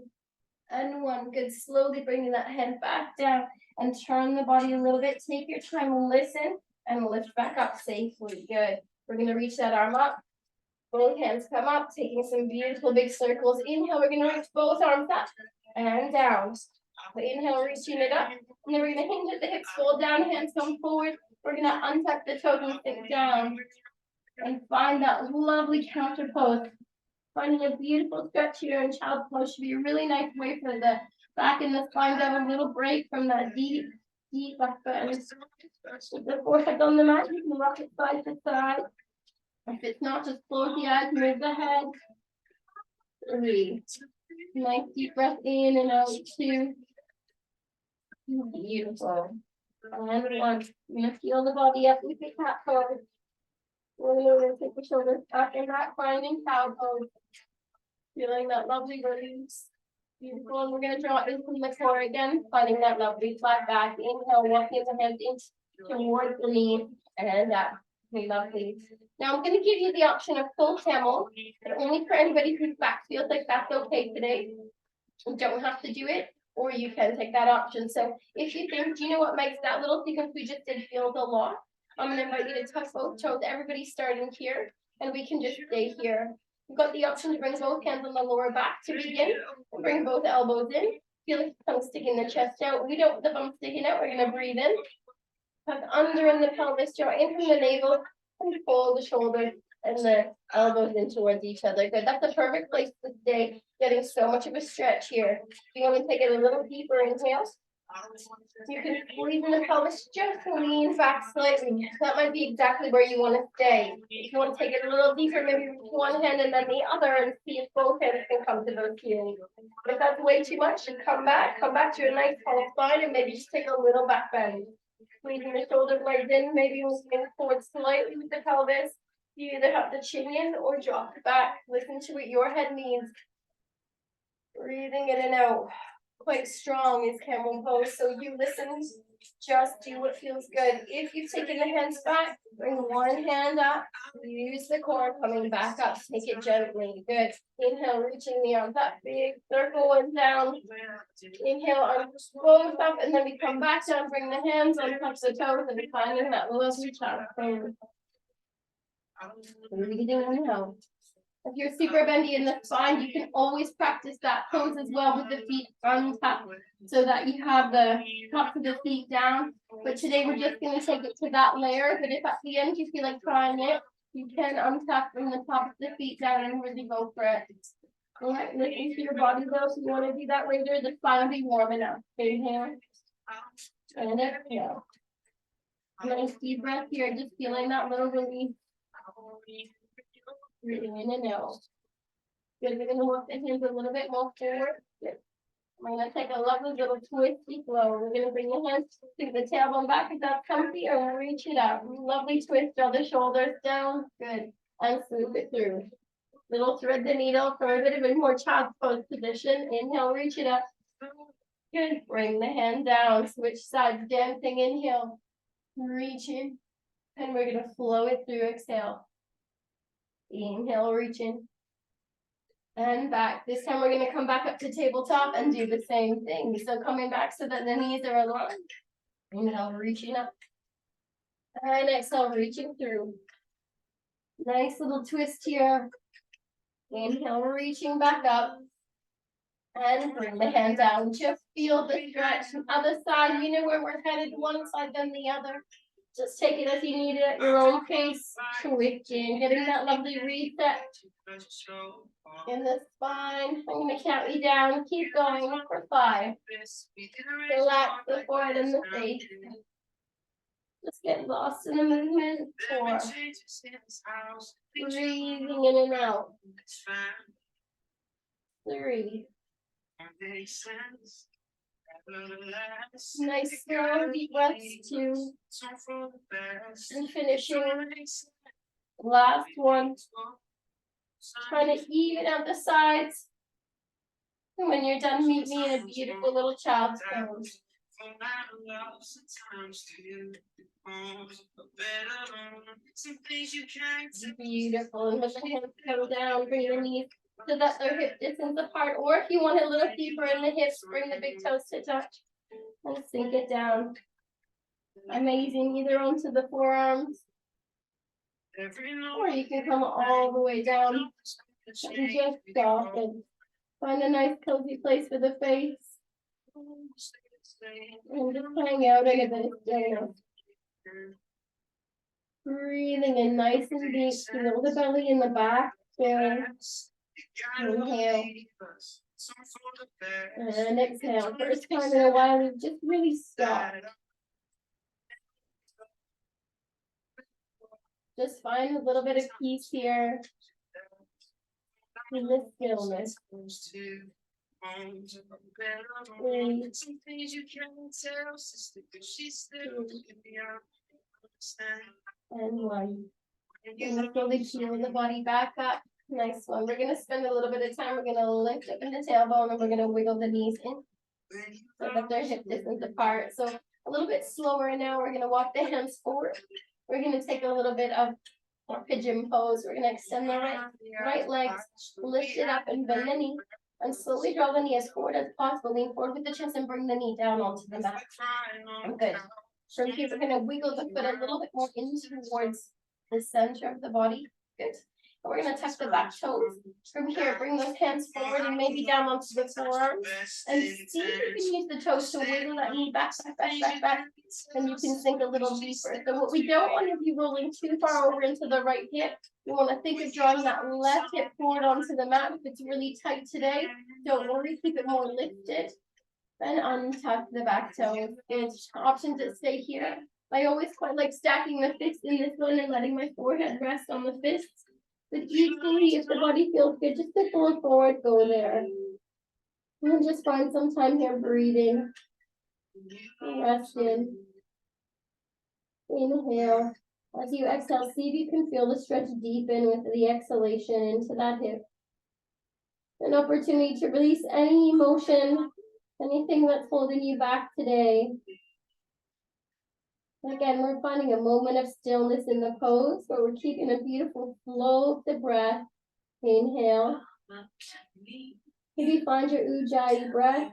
and 1. Good. Slowly bringing that head back down and turn the body a little bit. Take your time, listen, and lift back up safely. Good. We're going to reach that arm up. Both hands come up, taking some beautiful big circles. Inhale, we're going to reach both arms up and down. Inhale, reaching it up. And then we're going to hinge at the hips, fold down, hands come forward. We're going to untuck the toes and sink down. And find that lovely counter pose. Finding a beautiful stretch here in child pose should be a really nice way for the back and the spine to have a little break from that deep back bend. With the forehead on the mat, you can rock it side to side. If it's not, just close the eyes, move the head. 3. Nice deep breath in and out. 2. Beautiful. And 1. You're going to feel the body up with the cat pose. We're going to take the shoulders up and back, finding cow pose. Feeling that lovely release. Beautiful. And we're going to draw in from the core again, finding that lovely flat back. Inhale, walking the hands in towards the knee and up. Lovely. Now I'm going to give you the option of full camel, but only for anybody whose back feels like that's okay today. You don't have to do it, or you can take that option. So if you think, do you know what makes that little sequence we just did feel a lot? I'm going to invite you to tuck both toes. Everybody starting here, and we can just stay here. You've got the option to bring both hands on the lower back to begin. And bring both elbows in. Feel like the thumb sticking the chest out. We don't want the thumb sticking out. We're going to breathe in. Tuck under in the pelvis, draw in from the navel, and fold the shoulders and the elbows in towards each other. Good. That's a perfect place to stay. Getting so much of a stretch here. You want to take it a little deeper, inhale. You can squeeze in the pelvis, just lean back slightly. That might be exactly where you want to stay. If you want to take it a little deeper, maybe with one hand and then the other, and see if both hands can come to those heels. If that's way too much, you come back to a nice tall spine, and maybe just take a little back bend. Squeezing the shoulder blades in, maybe moving forward slightly with the pelvis. You either have the chin in or drop it back. Listen to what your head needs. Breathing in and out. Quite strong is camel pose, so you listen, just do what feels good. If you've taken the hands back, bring one hand up, use the core, coming back up, take it gently, good. Inhale, reaching the arms up, big circle and down. Inhale, arms both up, and then we come back down, bring the hands on top of the toes, and finding that lovely chest. Breathing in out. If you're super bendy in the spine, you can always practice that pose as well with the feet untucked so that you have the tops of the feet down. But today we're just going to take it to that layer. But if at the end you feel like trying it, you can untuck from the top of the feet down and really go for it. All right, listen to your body though. So you want to do that later, the spine will be warm enough. Inhale and exhale. Nice deep breath here, just feeling that little release. Breathing in and out. Good. We're going to walk the hands a little bit more forward. Good. We're going to take a lovely little twisty flow. We're going to bring the hands to the tailbone back if that's comfy, or reach it up. Lovely twist. Draw the shoulders down. Good. And smooth it through. Little thread the needle for a bit of a more child's pose position. Inhale, reach it up. Good. Bring the hand down. Switch sides. Dancing. Inhale. Reaching. And we're going to flow it through. Exhale. Inhale, reach in. And back. This time we're going to come back up to tabletop and do the same thing. So coming back so that the knees are aligned. Inhale, reaching up. And exhale, reaching through. Nice little twist here. Inhale, reaching back up. And bring the hand down. Just feel the stretch. Other side, you know where we're headed, one side then the other. Just take it as you need it at your own pace. Twitching, getting that lovely reset in the spine. I'm going to count you down. Keep going for 5. Relax the forehead and the face. Just get lost in the movement. 4. Breathing in and out. 3. Nice slow deep breaths. 2. And finishing. Last one. Trying to even out the sides. And when you're done, meet me in a beautiful little child's pose. Beautiful. And let the hands come down. Bring the knees so that they're hip distance apart. Or if you want a little deeper in the hips, bring the big toes to touch. And sink it down. Amazing. Either onto the forearms. Or you can come all the way down. And just soften. Find a nice cozy place for the face. And just hang out in a bit of stillness. Breathing in nice and deep. Feel the belly in the back. Inhale. And exhale. First time in a while, we just really stop. Just find a little bit of peace here in the stillness. And 1. And slowly peel the body back up. Nice one. We're going to spend a little bit of time. We're going to lift up in the tailbone and we're going to wiggle the knees in so that they're hip distance apart. So a little bit slower now. We're going to walk the hands forward. We're going to take a little bit of a pigeon pose. We're going to extend the right legs, lift it up and bend the knee. And slowly draw the knee as forward as possible. Lean forward with the chest and bring the knee down onto the mat. Good. From here, we're going to wiggle the foot a little bit more in towards the center of the body. Good. And we're going to tuck the back toes. From here, bring those hands forward and maybe down onto the forearms. And see if you can use the toes to wiggle that knee back. And you can sink a little deeper. So what we don't want is you rolling too far over into the right hip. You want to think of drawing that left hip forward onto the mat. If it's really tight today, don't worry, keep it more lifted. and untuck the back toes. There's option to stay here. I always quite like stacking the fists in this one and letting my forehead rest on the fists. But equally, if the body feels good, just to pull forward, go there. And just find some time here breathing. Rest in. Inhale. As you exhale, see if you can feel the stretch deepen with the exhalation into that hip. An opportunity to release any emotion, anything that's holding you back today. Again, we're finding a moment of stillness in the pose, but we're keeping a beautiful flow of the breath. Inhale. Maybe find your ujjayi breath.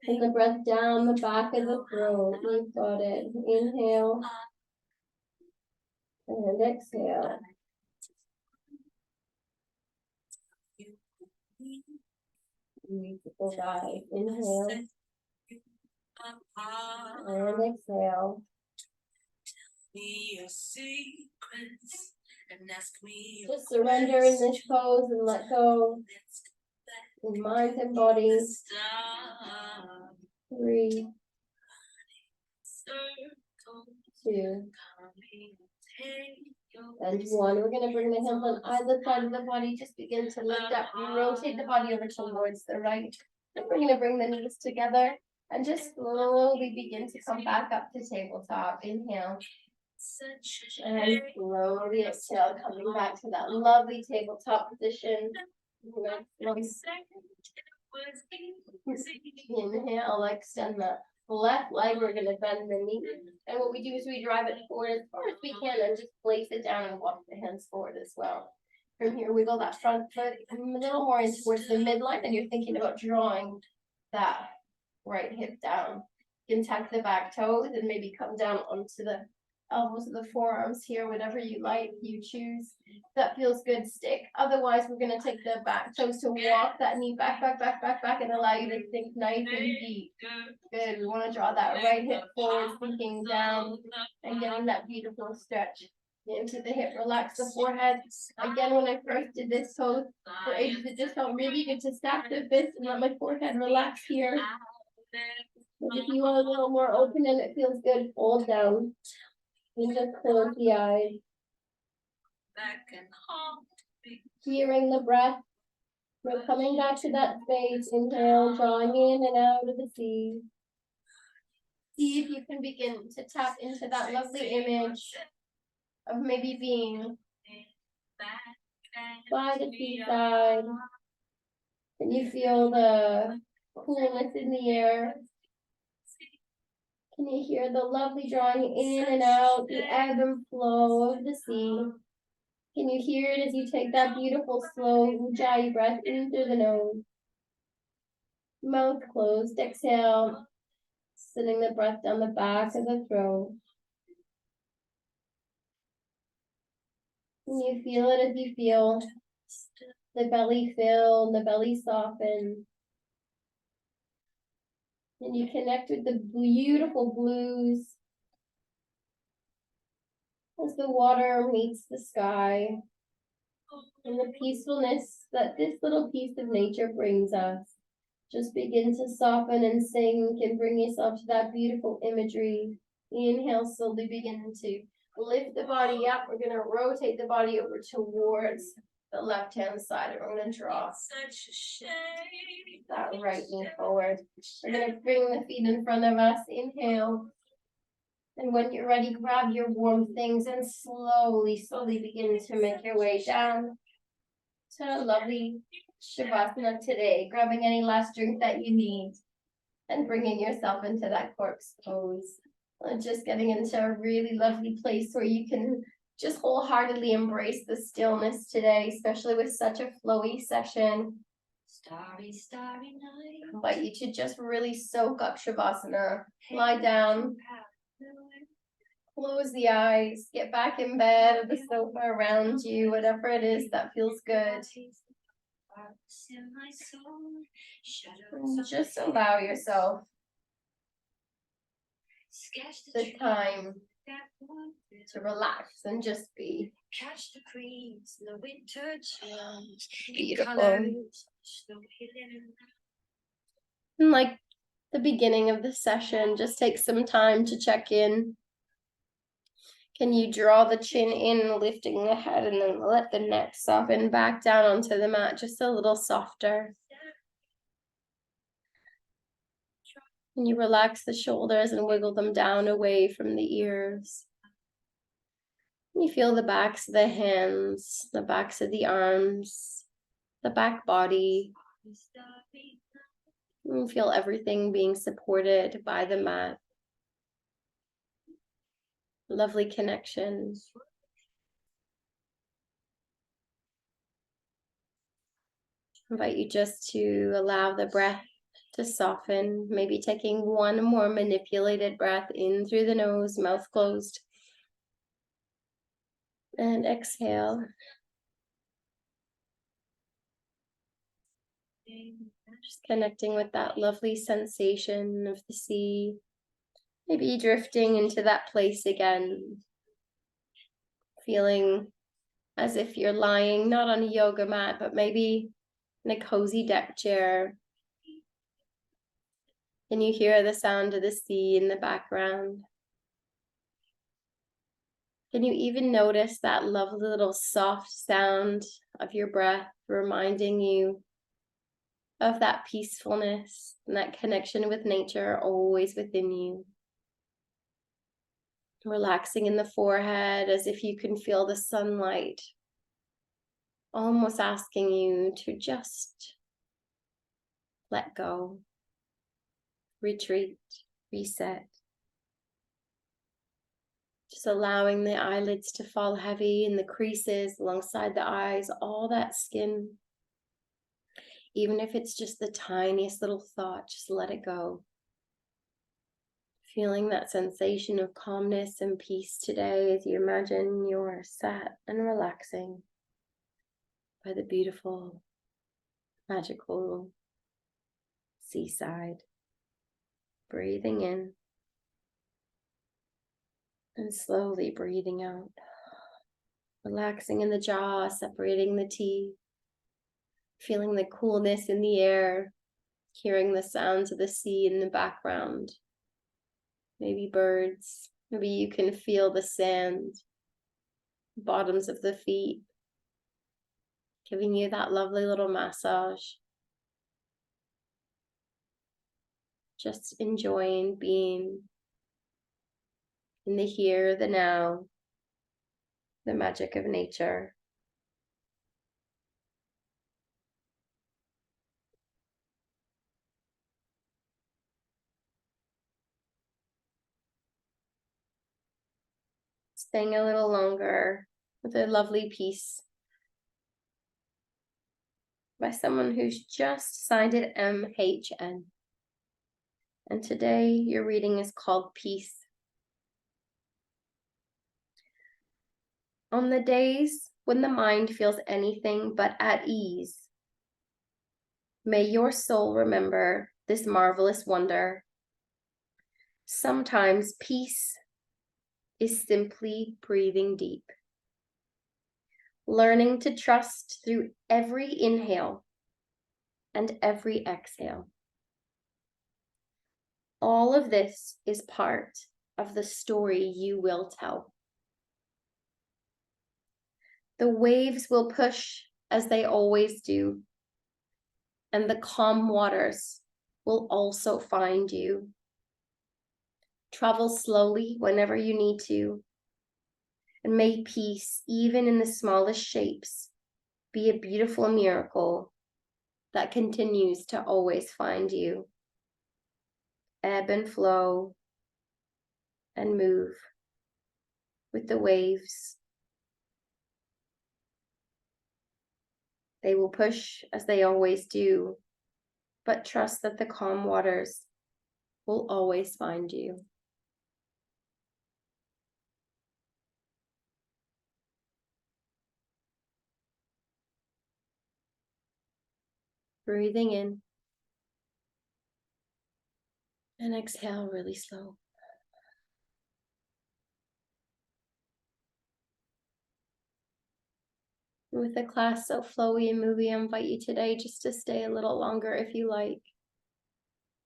And the breath down the back of the throat. You've got it. Inhale. And exhale. Beautiful guys. Inhale. And exhale. Just surrender in this pose and let go. In mind and body. 3, 2, and 1. We're going to bring the hands on either side of the body. Just begin to lift up and rotate the body over towards the right. And we're going to bring the knees together and just slowly begin to come back up to tabletop. Inhale. And slowly exhale, coming back to that lovely tabletop position. Inhale, extend the left leg. We're going to bend the knee. And what we do is we drive it forward as far as we can and just place it down and walk the hands forward as well. From here, wiggle that front foot a little more in towards the midline, and you're thinking about drawing that right hip down. You can tuck the back toes and maybe come down onto the elbows of the forearms here, whatever you like, you choose. If that feels good, stick. Otherwise, we're going to take the back toes to walk that knee back, and allow you to sink nice and deep. Good. We want to draw that right hip forward, sinking down, and getting that beautiful stretch into the hip. Relax the forehead. Again, when I first did this pose, for ages, it just felt really good to stack the fists and let my forehead relax here. But if you want a little more open and it feels good, fold down. And just close the eyes. Hearing the breath. We're coming back to that space. Inhale, drawing in and out of the sea. See if you can begin to tap into that lovely image of maybe being by the seaside. Can you feel the coolness in the air? Can you hear the lovely drawing in and out, the ebb and flow of the sea? Can you hear it as you take that beautiful, slow ujjayi breath in through the nose? Mouth closed, exhale, sending the breath down the back of the throat. Can you feel it as you feel the belly fill, the belly soften? And you connect with the beautiful blues as the water meets the sky, and the peacefulness that this little piece of nature brings us. Just begin to soften and sink and bring yourself to that beautiful imagery. Inhale, slowly begin to lift the body up. We're going to rotate the body over towards the left-hand side, and we're going to draw that right knee forward. We're going to bring the feet in front of us. Inhale. And when you're ready, grab your warm things and slowly begin to make your way down to a lovely Shavasana today. Grabbing any last drink that you need and bringing yourself into that corpse pose. And just getting into a really lovely place where you can just wholeheartedly embrace the stillness today, especially with such a flowy session. Starry night. I invite you to just really soak up Shavasana. Lie down. Close the eyes, get back in bed or the sofa around you, whatever it is that feels good. And just allow yourself the time to relax and just be. Beautiful. And like the beginning of the session, just take some time to check in. Can you draw the chin in, lifting the head, and then let the neck soften back down onto the mat, just a little softer. And you relax the shoulders and wiggle them down away from the ears. You feel the backs of the hands, the backs of the arms, the back body. You feel everything being supported by the mat. Lovely connection. I invite you just to allow the breath to soften, maybe taking one more manipulated breath in through the nose, mouth closed. And exhale. Just connecting with that lovely sensation of the sea. Maybe drifting into that place again. Feeling as if you're lying not on a yoga mat, but maybe in a cozy deck chair. And you hear the sound of the sea in the background. Can you even notice that lovely little soft sound of your breath reminding you of that peacefulness and that connection with nature always within you? Relaxing in the forehead as if you can feel the sunlight, almost asking you to just let go, retreat, reset. Just allowing the eyelids to fall heavy in the creases alongside the eyes, all that skin. Even if it's just the tiniest little thought, just let it go. Feeling that sensation of calmness and peace today as you imagine you're sat and relaxing by the beautiful, magical seaside. Breathing in and slowly breathing out. Relaxing in the jaw, separating the teeth. Feeling the coolness in the air. Hearing the sounds of the sea in the background. Maybe birds. Maybe you can feel the sand. Bottoms of the feet. Giving you that lovely little massage. Just enjoying being in the here, the now, the magic of nature. Staying a little longer with a lovely piece by someone who's just signed it MHN. And today your reading is called Peace. On the days when the mind feels anything but at ease, may your soul remember this marvelous wonder. Sometimes peace is simply breathing deep, learning to trust through every inhale and every exhale. All of this is part of the story you will tell. The waves will push as they always do, and the calm waters will also find you. Travel slowly whenever you need to, and may peace, even in the smallest shapes, be a beautiful miracle that continues to always find you. Ebb and flow and move with the waves. They will push as they always do, but trust that the calm waters will always find you. Breathing in and exhale really slow. With the class so flowy and moody, I invite you today just to stay a little longer if you like.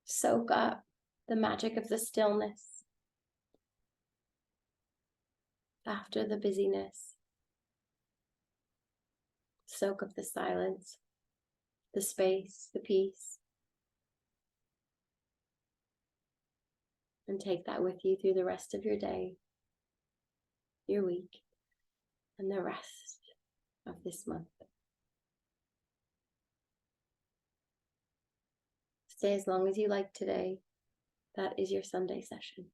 Soak up the magic of the stillness after the busyness. Soak up the silence, the space, the peace. And take that with you through the rest of your day, your week, and the rest of this month. Stay as long as you like today. That is your Sunday session.